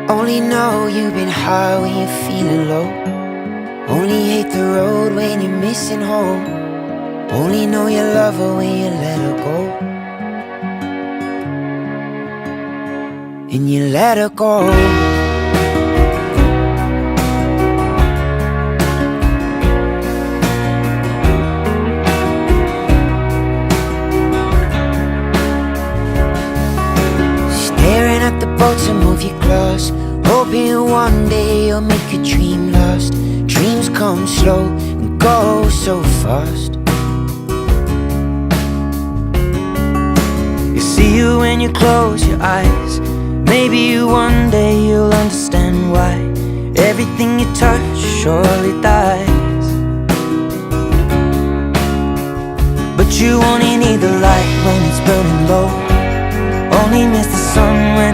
Only know you've been high when you're feeling low. Only hate the road when you're missing home. Only know you love her when you let her go. And you let her go. Staring at the bottom of your glass, hoping one day you'll make a dream last. Dreams come slow and go so fast. You see you when you close your eyes. Maybe one day you'll understand why everything you touch surely dies. But you only need the light when it's burning low. Only miss the sun when it's